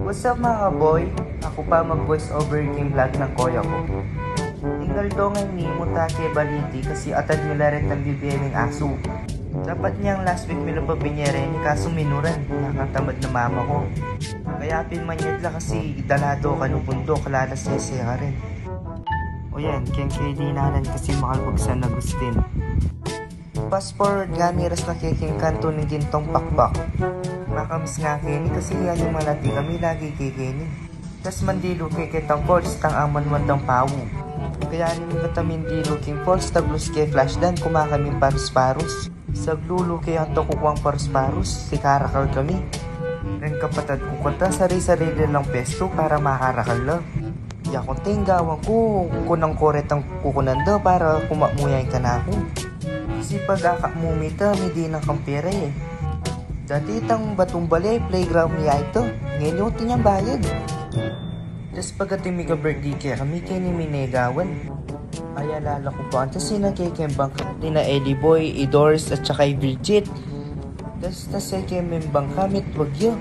What's up mga boy? Ako pa mag-voice over game vlog ng kuya ko. Tingal do nga ni mutake baliti kasi atad nila rin ng bibiyering aso. Dapat niyang last week milo pa binyere ni kaso minuran, nakatamad na mama ko. Kaya pinmanyad la kasi idalado ka ng bundok, lala sese ka rin. O yan, kaya KD nalan kasi makalbog sa Agustin. Fast forward nga miras na kiking kanto ng gintong pakpak. Makamis nga kini kasi yan yung malati kami lagi kay Kenny. Tas mandilo kay kitang force tang aman wandang pawu. Kaya nimin katamin dilo king force taglus kay flash dan kumakamin parus-parus. Saglulo kay ang tokukwang parus-parus si karakal kami. Ren kapatad ko kanta sari-sarili lang pesto para makarakal lang. Yakong tinggawang ko kunang koret ang kukunanda para kumakmuyain ka na ako. Kasi pag akamumita hindi na kampira eh. Dati itang batong balay, playground niya ito. Ngayon yung tinyang bayad. Tapos pagdating may ka-birthday kaya kami kayo ni Minegawan. Ay alala ko pa. Tapos sinakikembang ni na Eddie Boy, Idors at saka Virgit. Tapos kembang kami mitwag yun.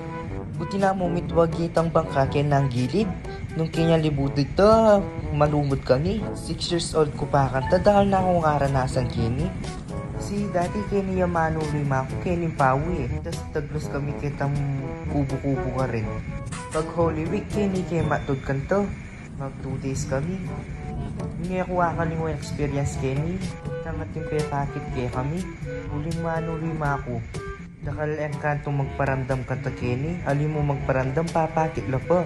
Buti na mo mitwag itang bangka kaya ng gilid. Nung kinyalibut ito, malumod kami. 6 years old ko pa kanta dahil na akong karanasan kini. Si dati kini Yamano lima ko kini pawi eh. Tapos taglos kami kitang kubo-kubo ka rin. Pag Holy Week kini kaya matod kanto. Mag 2 days kami. Hindi ako akaling yung experience kini. Tangat yung kaya pakit kaya kami. Uling mano lima ko. Dakal ang kantong magparamdam kanta kini. Alim mo magparamdam papakit la po.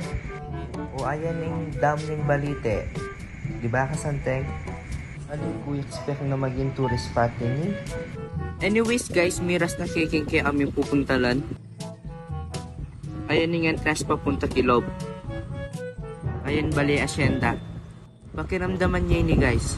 O ayan yung dam ng balite. Diba kasanteng? Alin ko expect na maging tourist spot din. Anyways guys, miras na kiking kaya kami pupuntalan. Ayan yung entrance papunta Kilob. Ayan bali asyenda. Pakiramdaman niya ini guys.